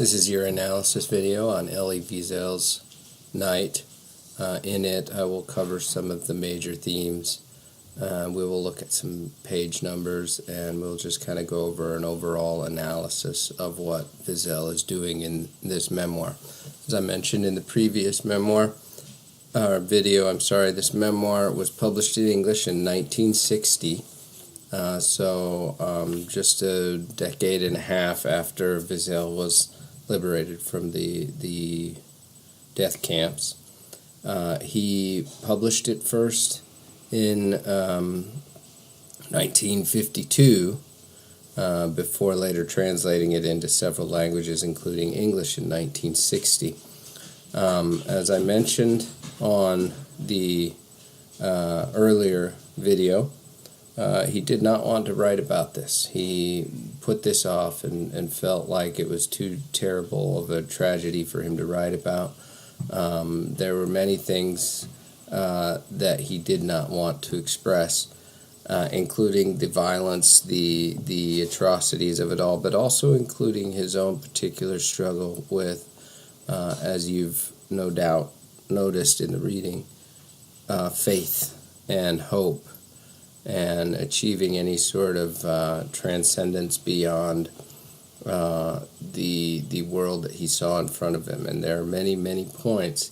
This is your analysis video on Elie Wiesel's Night. In it, I will cover some of the major themes. We will look at some page numbers, and we'll just kind of go over an overall analysis of what Wiesel is doing in this memoir. As I mentioned in the previous this memoir was published in English in 1960. Just a decade and a half after Wiesel was liberated from the death camps. He published it first in 1952, before later translating it into several languages, including English, in 1960. As I mentioned on the earlier video, he did not want to write about this. He put this off and felt like it was too terrible of a tragedy for him to write about. There were many things that he did not want to express, including the violence, the atrocities of it all, but also including his own particular struggle with, as you've no doubt noticed in the reading, faith and hope, and achieving any sort of transcendence beyond the world that he saw in front of him. And there are many, many points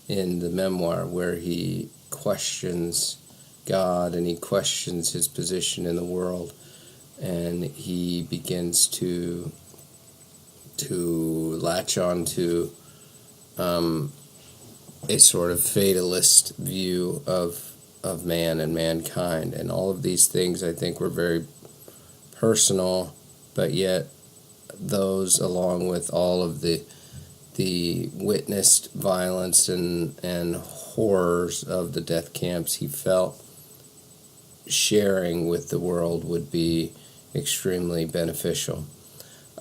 in the memoir where he questions God and he questions his position in the world, and he begins to latch on to a sort of fatalist view of man and mankind. And all of these things, I think, were very personal, but yet those, along with all of the witnessed violence and horrors of the death camps, he felt sharing with the world would be extremely beneficial.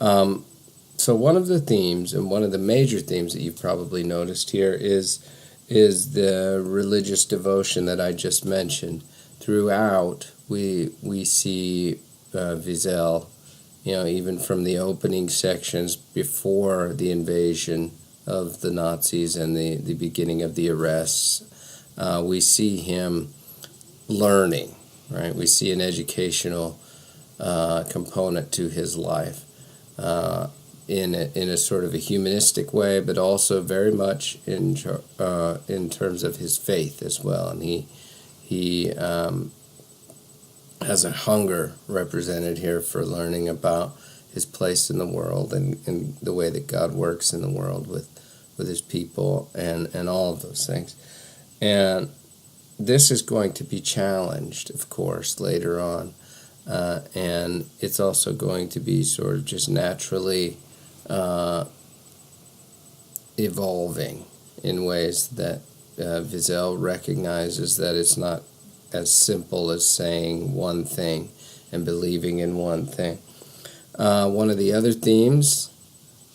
So one of the themes, and one of the major themes that you've probably noticed here, is the religious devotion that I just mentioned. Throughout, we see Wiesel, even from the opening sections before the invasion of the Nazis and the beginning of the arrests, we see him learning, right? We see an educational component to his life, in a sort of a humanistic way, but also very much in terms of his faith as well. And he has a hunger represented here for learning about his place in the world and the way that God works in the world with his people and all of those things. And this is going to be challenged, of course, later on. And it's also going to be sort of just naturally evolving in ways that Wiesel recognizes that it's not as simple as saying one thing and believing in one thing. One of the other themes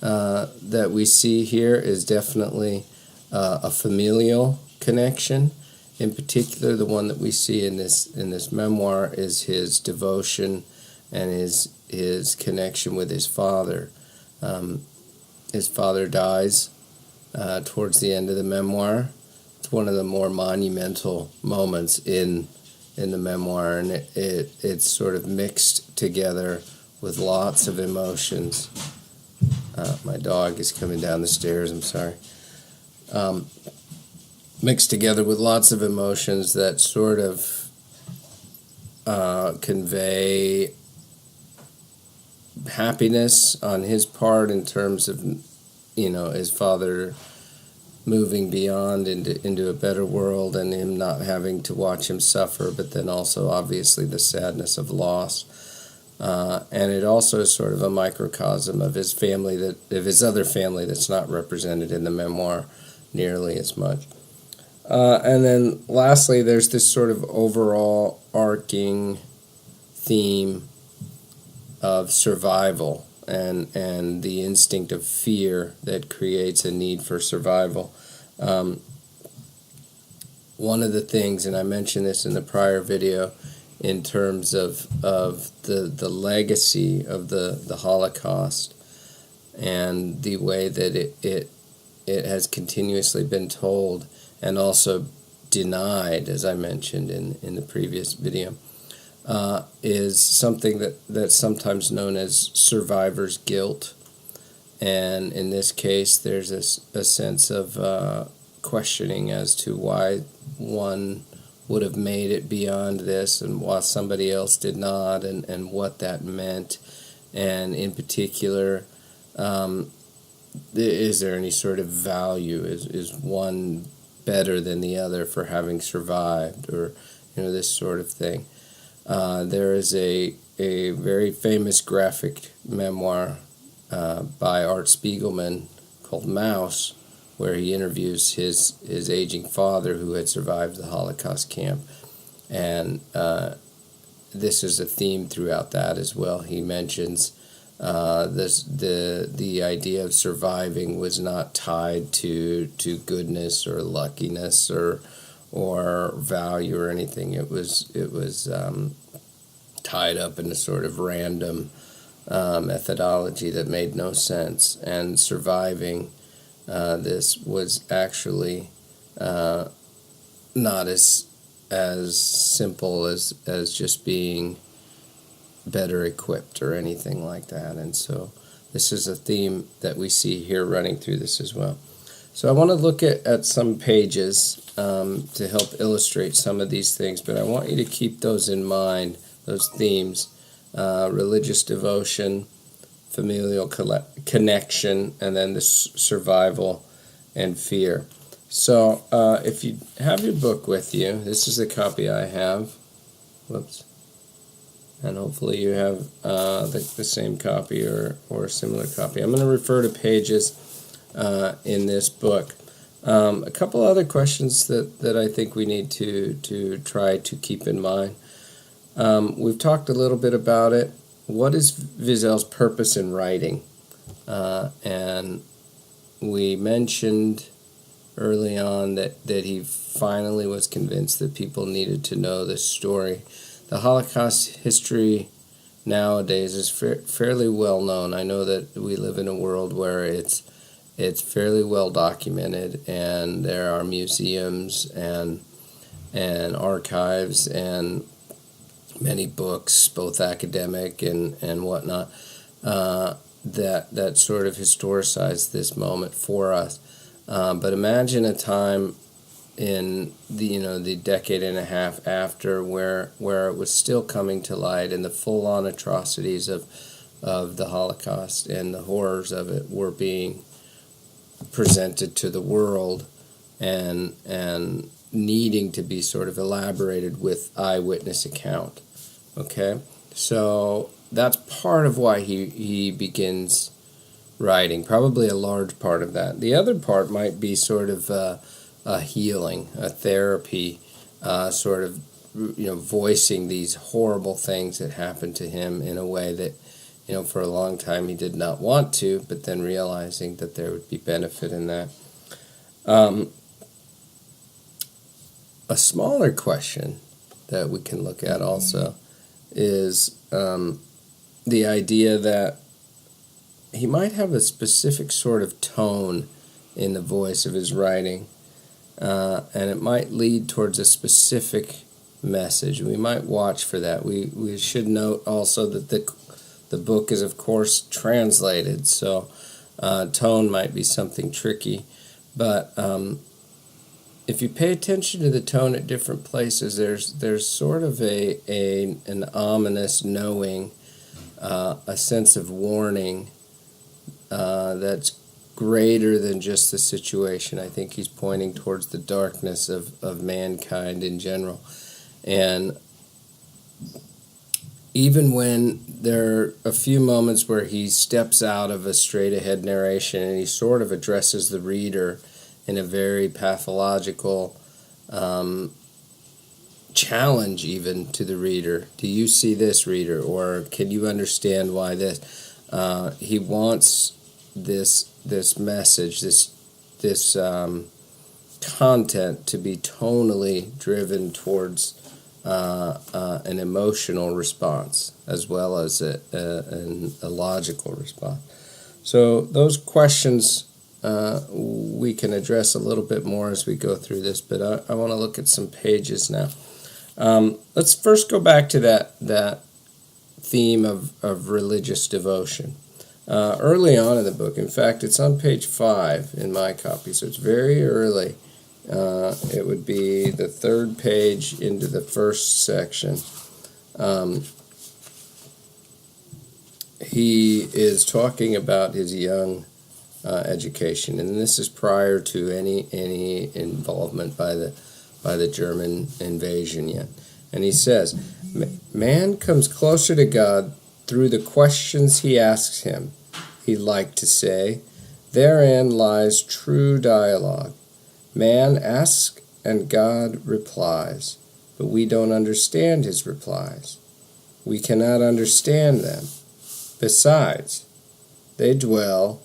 that we see here is definitely a familial connection. In particular, the one that we see in this memoir is his devotion and his connection with his father. His father dies towards the end of the memoir. It's one of the more monumental moments in the memoir, and it's sort of mixed together with lots of emotions. My dog is coming down the stairs, I'm sorry. Mixed together with lots of emotions that sort of convey happiness on his part in terms of, his father moving beyond into a better world and him not having to watch him suffer, but then also obviously the sadness of loss. And it also is sort of a microcosm of his family, of his other family that's not represented in the memoir nearly as much. And then lastly, there's this sort of overall arcing theme of survival and the instinct of fear that creates a need for survival. One of the things, and I mentioned this in the prior video, in terms of the legacy of the Holocaust and the way that it has continuously been told and also denied, as I mentioned in the previous video, is something that's sometimes known as survivor's guilt. And in this case, there's a sense of questioning as to why one would have made it beyond this and why somebody else did not, and what that meant. And in particular, is there any sort of value? Is one better than the other for having survived, or this sort of thing? There is a very famous graphic memoir by Art Spiegelman called Mouse, where he interviews his aging father who had survived the Holocaust camp, and this is a theme throughout that as well. He mentions the idea of surviving was not tied to goodness or luckiness or value or anything. It was tied up in a sort of random methodology that made no sense. And surviving this was actually not as simple as just being better equipped or anything like that. And so this is a theme that we see here running through this as well. So I want to look at some pages to help illustrate some of these things, but I want you to keep those in mind, those themes: religious devotion, familial connection, and then the survival and fear. So if you have your book with you, this is the copy I have. Whoops. And hopefully you have the same copy or a similar copy. I'm going to refer to pages in this book. A couple other questions that I think we need to try to keep in mind. We've talked a little bit about it. What is Wiesel's purpose in writing? And we mentioned early on that he finally was convinced that people needed to know this story. The Holocaust history nowadays is fairly well known. I know that we live in a world where it's fairly well documented, and there are museums and archives and many books, both academic and whatnot, that sort of historicize this moment for us. But imagine a time in the decade and a half after where it was still coming to light, and the full-on atrocities of the Holocaust and the horrors of it were being presented to the world and needing to be sort of elaborated with eyewitness account. Okay, so that's part of why he begins writing, probably a large part of that. The other part might be sort of a healing, a therapy, sort of voicing these horrible things that happened to him in a way that for a long time he did not want to, but then realizing that there would be benefit in that. A smaller question that we can look at also is the idea that he might have a specific sort of tone in the voice of his writing, and it might lead towards a specific message. We might watch for that. We should note also that the book is, of course, translated, so tone might be something tricky. But if you pay attention to the tone at different places, there's sort of an ominous knowing, a sense of warning that's greater than just the situation. I think he's pointing towards the darkness of mankind in general. And even when there are a few moments where he steps out of a straight-ahead narration and he sort of addresses the reader in a very pathological challenge even to the reader. Do you see this, reader? Or can you understand why this? He wants this message, this content to be tonally driven towards an emotional response as well as a logical response. So those questions we can address a little bit more as we go through this, but I want to look at some pages now. Let's first go back to that theme of religious devotion. Early on in the book, in fact, it's on page 5 in my copy, so it's very early. It would be the third page into the first section. He is talking about his young education, and this is prior to any involvement by the German invasion yet. And he says, man comes closer to God through the questions he asks him. He liked to say, therein lies true dialogue. Man asks and God replies, but we don't understand his replies. We cannot understand them. Besides, because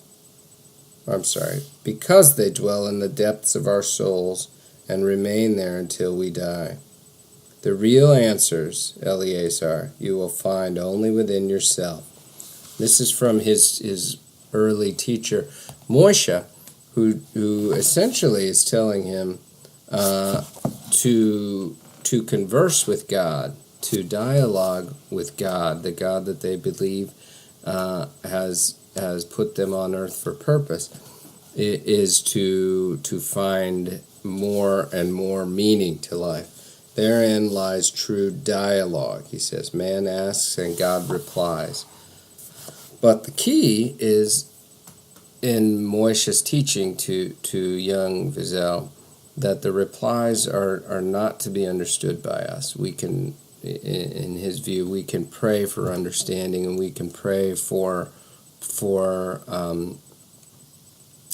they dwell in the depths of our souls and remain there until we die. The real answers, Eleazar, you will find only within yourself. This is from his early teacher, Moshe, who essentially is telling him to converse with God, to dialogue with God, the God that they believe has put them on earth for purpose, is to find more and more meaning to life. Therein lies true dialogue, he says. Man asks and God replies. But the key is in Moshe's teaching to young Wiesel that the replies are not to be understood by us. We can, in his view, we can pray for understanding, and we can pray for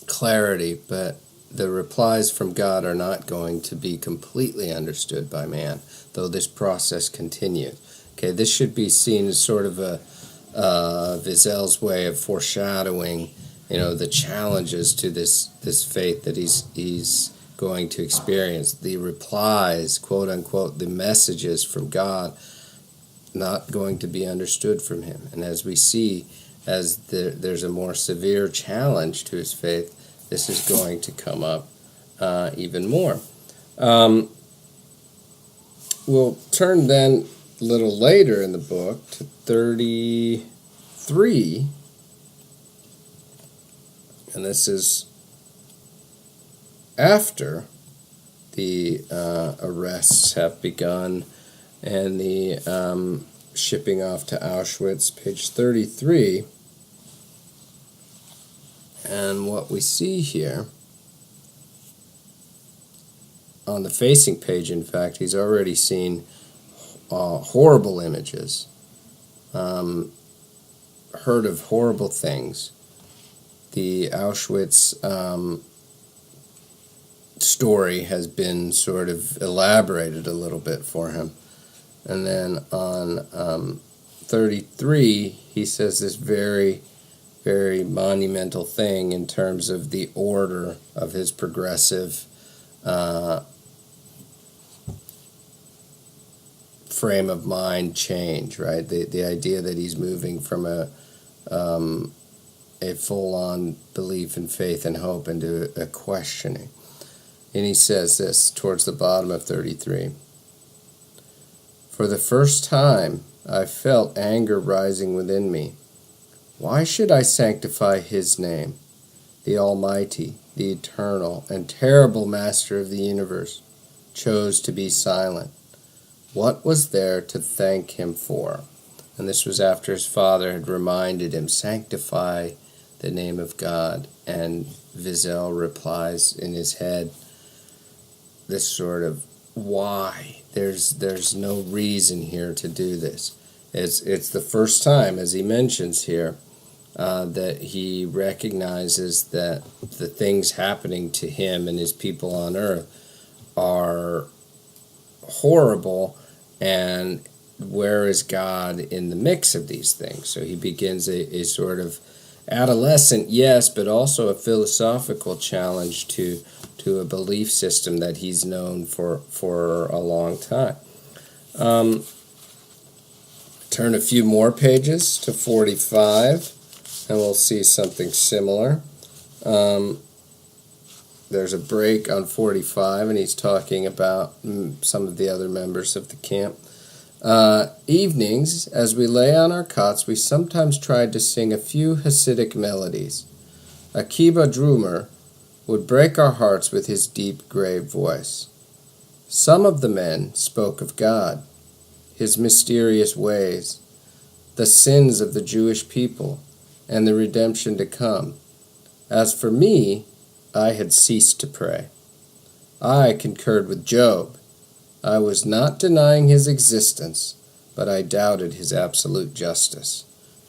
clarity, but the replies from God are not going to be completely understood by man, though this process continues. Okay, this should be seen as sort of a Wiesel's way of foreshadowing, the challenges to this faith that he's going to experience. The replies, quote unquote, the messages from God, not going to be understood from him. And as we see, as there's a more severe challenge to his faith, this is going to come up even more. We'll turn then a little later in the book to 33, and this is after the arrests have begun and the shipping off to Auschwitz, page 33. And what we see here, on the facing page, in fact, he's already seen horrible images, heard of horrible things. The Auschwitz story has been sort of elaborated a little bit for him. And then on 33, he says this very, very monumental thing in terms of the order of his progressive frame of mind change, right? The idea that he's moving from a full-on belief and faith and hope into a questioning. And he says this towards the bottom of 33. For the first time, I felt anger rising within me. Why should I sanctify his name? The Almighty, the eternal and terrible Master of the universe, chose to be silent. What was there to thank him for? And this was after his father had reminded him, sanctify the name of God. And Wiesel replies in his head, this sort of, why? There's no reason here to do this. It's the first time, as he mentions here, that he recognizes that the things happening to him and his people on earth are horrible, and where is God in the mix of these things? So he begins a sort of adolescent, yes, but also a philosophical challenge to a belief system that he's known for a long time. Turn a few more pages to 45, and we'll see something similar. There's a break on 45, and he's talking about some of the other members of the camp. Evenings, as we lay on our cots, we sometimes tried to sing a few Hasidic melodies. Akiba Drumer would break our hearts with his deep, grave voice. Some of the men spoke of God, his mysterious ways, the sins of the Jewish people, and the redemption to come. As for me, I had ceased to pray. I concurred with Job. I was not denying his existence, but I doubted his absolute justice.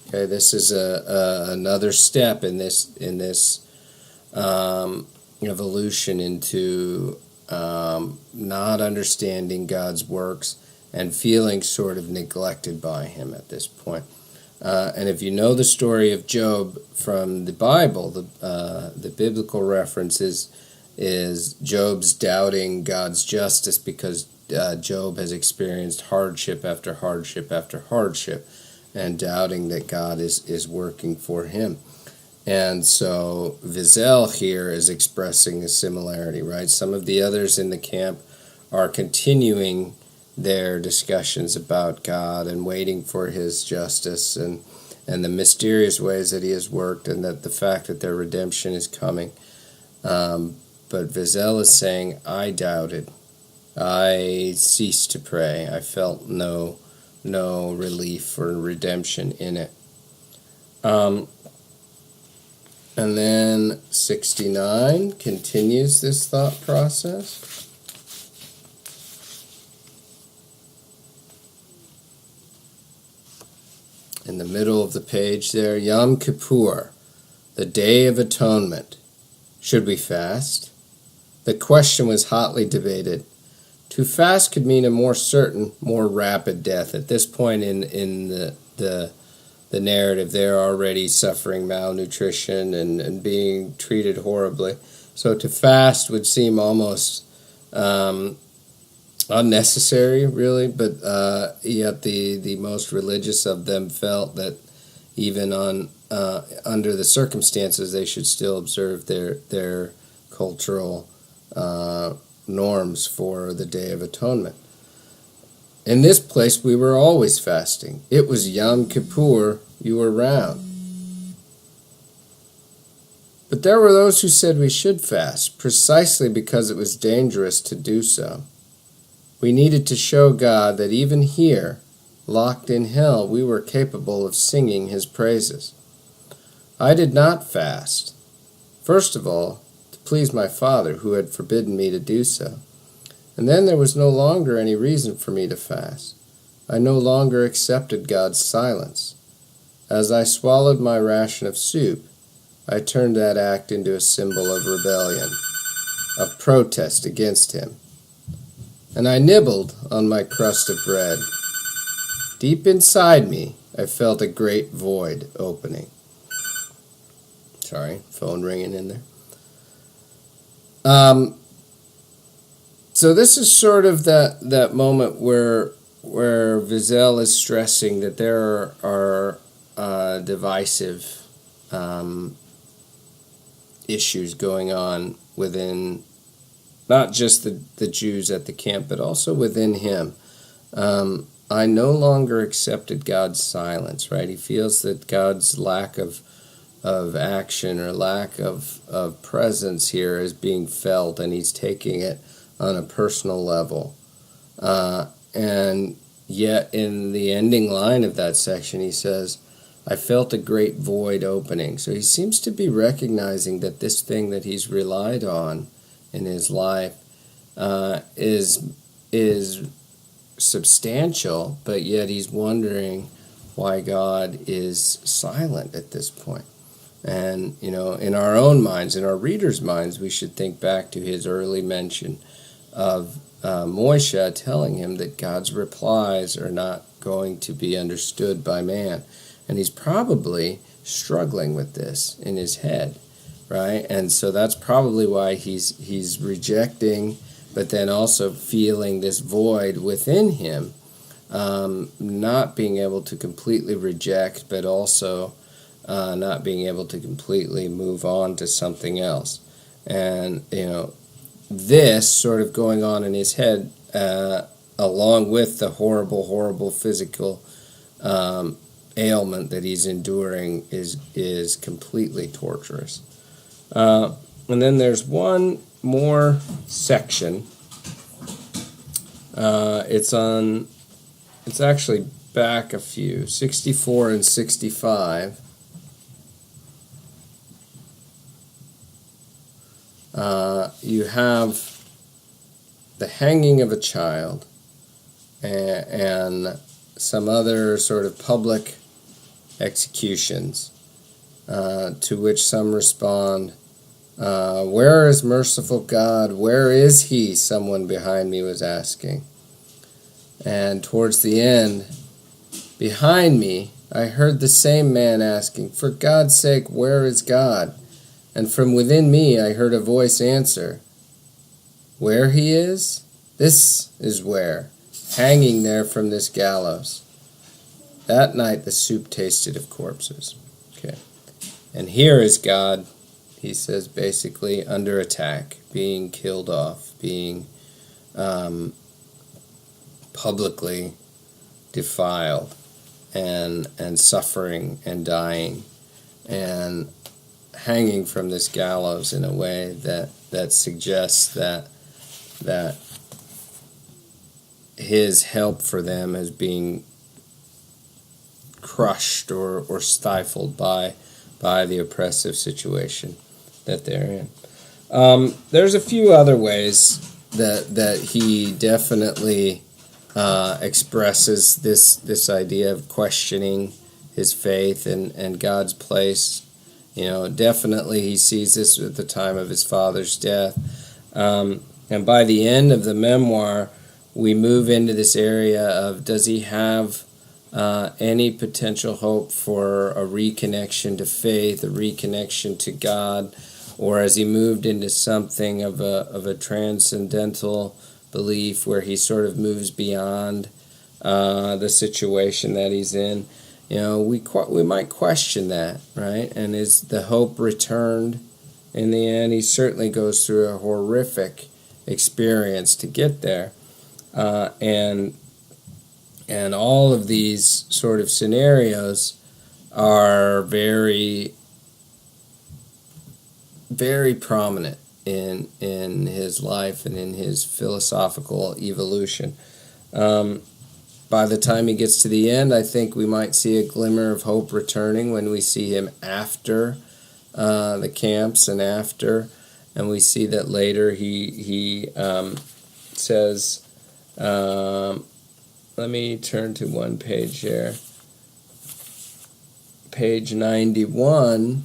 Okay, this is another step in this evolution into not understanding God's works and feeling sort of neglected by him at this point. And if you know the story of Job from the Bible, the biblical reference is Job's doubting God's justice because Job has experienced hardship after hardship after hardship and doubting that God is working for him. And so Wiesel here is expressing a similarity, right? Some of the others in the camp are continuing their discussions about God and waiting for his justice and the mysterious ways that he has worked and that the fact that their redemption is coming. But Wiesel is saying, I doubted. I ceased to pray. I felt no relief or redemption in it. And then 69 continues this thought process. In the middle of the page there, Yom Kippur, the Day of Atonement. Should we fast? The question was hotly debated. To fast could mean a more certain, more rapid death. At this point in the narrative, they're already suffering malnutrition and being treated horribly. So to fast would seem almost unnecessary, really, but yet the most religious of them felt that even under the circumstances, they should still observe their cultural norms for the Day of Atonement. In this place, we were always fasting. It was Yom Kippur, you were round. But there were those who said we should fast, precisely because it was dangerous to do so. We needed to show God that even here, locked in hell, we were capable of singing his praises. I did not fast. First of all, to please my father, who had forbidden me to do so. And then there was no longer any reason for me to fast. I no longer accepted God's silence. As I swallowed my ration of soup, I turned that act into a symbol of rebellion, a protest against him. And I nibbled on my crust of bread. Deep inside me, I felt a great void opening. Sorry, phone ringing in there. So this is sort of that moment where Wiesel is stressing that there are divisive issues going on within not just the Jews at the camp, but also within him. I no longer accepted God's silence, right? He feels that God's lack of action or lack of presence here is being felt, and he's taking it on a personal level. And yet in the ending line of that section, he says, I felt a great void opening. So he seems to be recognizing that this thing that he's relied on in his life is substantial, but yet he's wondering why God is silent at this point. And, in our own minds, in our readers' minds, we should think back to his early mention of Moshe telling him that God's replies are not going to be understood by man. And he's probably struggling with this in his head, right? And so that's probably why he's rejecting, but then also feeling this void within him, not being able to completely reject, but also not being able to completely move on to something else. And, this sort of going on in his head, along with the horrible physical ailment that he's enduring, is completely torturous. And then there's one more section. It's actually back a few, 64 and 65. You have the hanging of a child and some other sort of public executions, to which some respond, "Where is merciful God? Where is he?" someone behind me was asking. And towards the end, behind me, I heard the same man asking, "For God's sake, where is God?" And from within me I heard a voice answer, "Where he is? This is where, hanging there from this gallows." That night the soup tasted of corpses. Okay. And here is God, he says, basically under attack, being killed off, being publicly defiled, and suffering and dying, and hanging from this gallows in a way that suggests that his help for them is being crushed or stifled by the oppressive situation that they're in. There's a few other ways that he definitely expresses this idea of questioning his faith and God's place. Definitely he sees this at the time of his father's death. And by the end of the memoir, we move into this area of, does he have any potential hope for a reconnection to faith, a reconnection to God, or has he moved into something of a transcendental belief where he sort of moves beyond the situation that he's in? We might question that, right? And is the hope returned in the end? He certainly goes through a horrific experience to get there, and all of these sort of scenarios are very, very prominent in his life and in his philosophical evolution. By the time he gets to the end, I think we might see a glimmer of hope returning when we see him after the camps and we see that later he says, let me turn to one page here, page 91.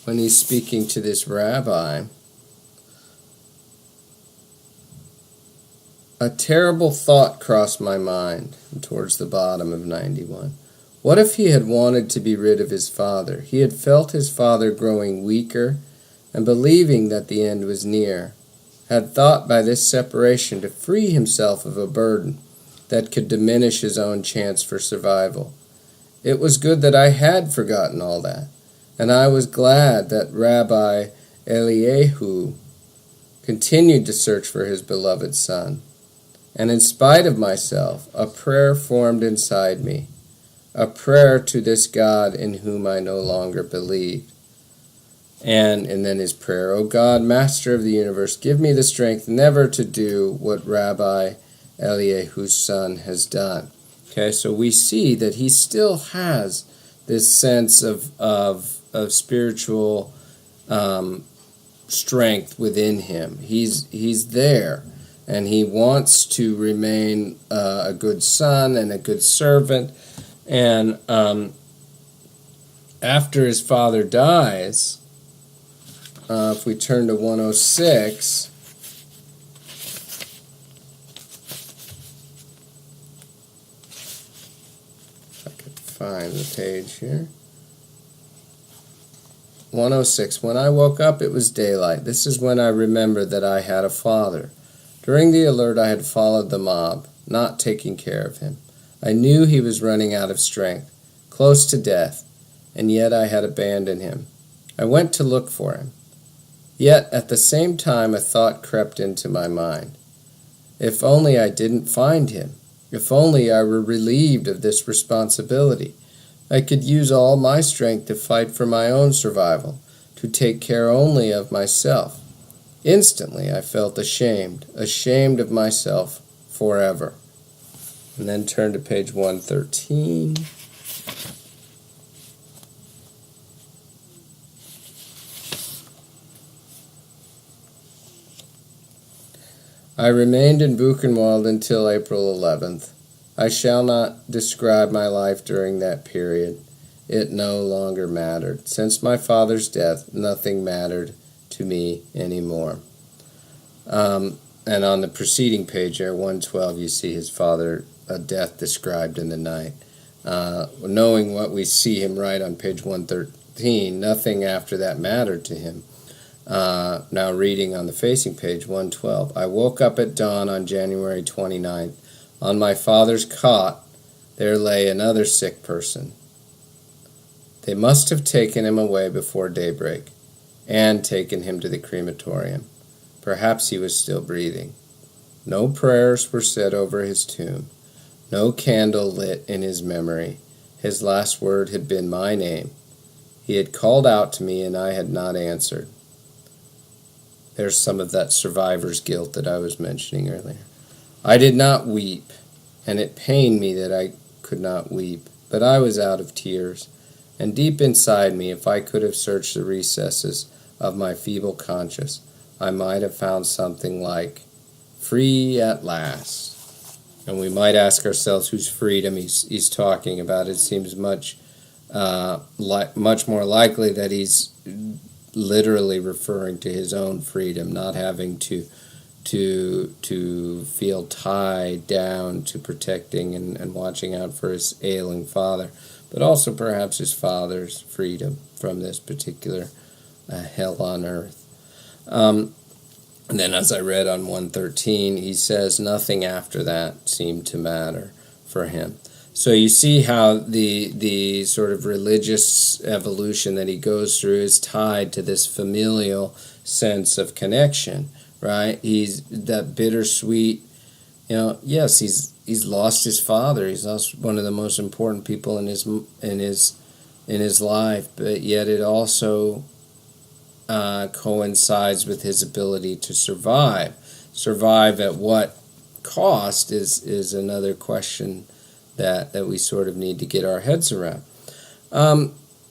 When he's speaking to this rabbi, a terrible thought crossed my mind, towards the bottom of 91. What if he had wanted to be rid of his father? He had felt his father growing weaker, and believing that the end was near, had thought by this separation to free himself of a burden that could diminish his own chance for survival. It was good that I had forgotten all that. And I was glad that Rabbi Elie continued to search for his beloved son. And in spite of myself, a prayer formed inside me, a prayer to this God in whom I no longer believed. And then his prayer, "O God, Master of the universe, give me the strength never to do what Rabbi Eliehu's son has done." Okay, so we see that he still has this sense of spiritual strength within him. He's there, and he wants to remain a good son and a good servant. And after his father dies, if we turn to 106, if I could find the page here. 106. When I woke up, it was daylight. This is when I remembered that I had a father. During the alert, I had followed the mob, not taking care of him. I knew he was running out of strength, close to death, and yet I had abandoned him. I went to look for him. Yet, at the same time, a thought crept into my mind. If only I didn't find him. If only I were relieved of this responsibility. I could use all my strength to fight for my own survival, to take care only of myself. Instantly I felt ashamed of myself forever. And then turn to page 113. I remained in Buchenwald until April 11th. I shall not describe my life during that period. It no longer mattered. Since my father's death, nothing mattered to me anymore. And on the preceding page there, 112, you see his father, a death described in the night. Knowing what we see him write on page 113, nothing after that mattered to him. Now reading on the facing page, 112. I woke up at dawn on January 29th. On my father's cot, there lay another sick person. They must have taken him away before daybreak and taken him to the crematorium. Perhaps he was still breathing. No prayers were said over his tomb. No candle lit in his memory. His last word had been my name. He had called out to me and I had not answered. There's some of that survivor's guilt that I was mentioning earlier. I did not weep, and it pained me that I could not weep, but I was out of tears, and deep inside me, if I could have searched the recesses of my feeble conscience, I might have found something like, free at last. And we might ask ourselves whose freedom he's talking about. It seems much more likely that he's literally referring to his own freedom, not having to feel tied down to protecting and watching out for his ailing father, but also perhaps his father's freedom from this particular hell on earth. And then as I read on 113, he says nothing after that seemed to matter for him. So you see how the sort of religious evolution that he goes through is tied to this familial sense of connection, right? He's that bittersweet, yes, he's lost his father. He's lost one of the most important people in his life, but yet it also coincides with his ability to survive. Survive at what cost is another question that we sort of need to get our heads around.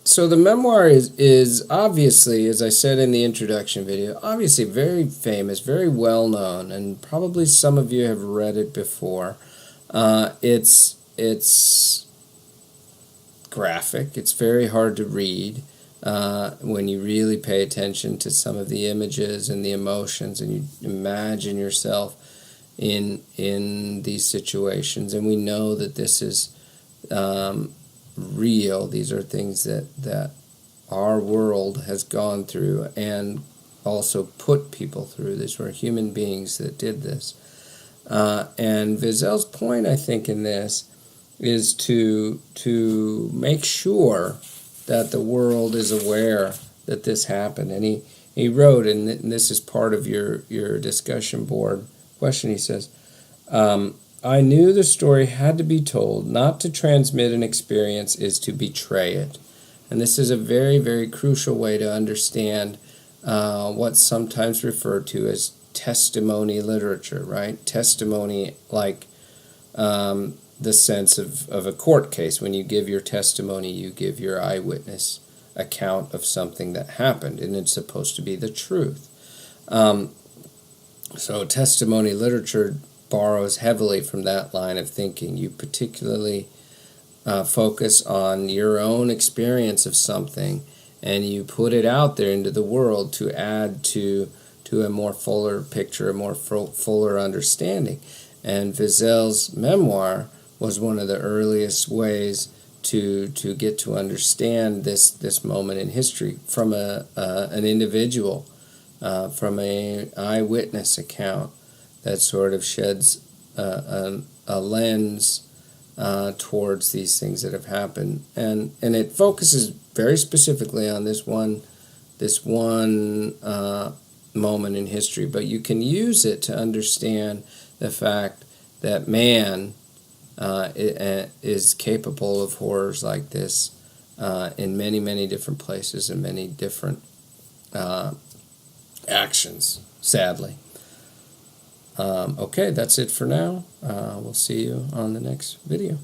So the memoir is obviously, as I said in the introduction video, obviously very famous, very well known, and probably some of you have read it before. It's graphic. It's very hard to read when you really pay attention to some of the images and the emotions, and you imagine yourself in these situations. And we know that this is real. These are things that our world has gone through and also put people through. These were human beings that did this. And Wiesel's point, I think, in this is to make sure that the world is aware that this happened. And he wrote, and this is part of your discussion board question, he says, I knew the story had to be told. Not to transmit an experience is to betray it. And this is a very, very crucial way to understand what's sometimes referred to as testimony literature, right? Testimony like the sense of a court case. When you give your testimony, you give your eyewitness account of something that happened, and it's supposed to be the truth. So testimony literature borrows heavily from that line of thinking. You particularly focus on your own experience of something, and you put it out there into the world to add to a more fuller picture, a more fuller understanding. And Wiesel's memoir was one of the earliest ways to get to understand this moment in history from an individual, from a eyewitness account that sort of sheds a lens towards these things that have happened, and it focuses very specifically on this one moment in history. But you can use it to understand the fact that man is capable of horrors like this in many different places and many different actions, sadly. Okay, that's it for now. We'll see you on the next video.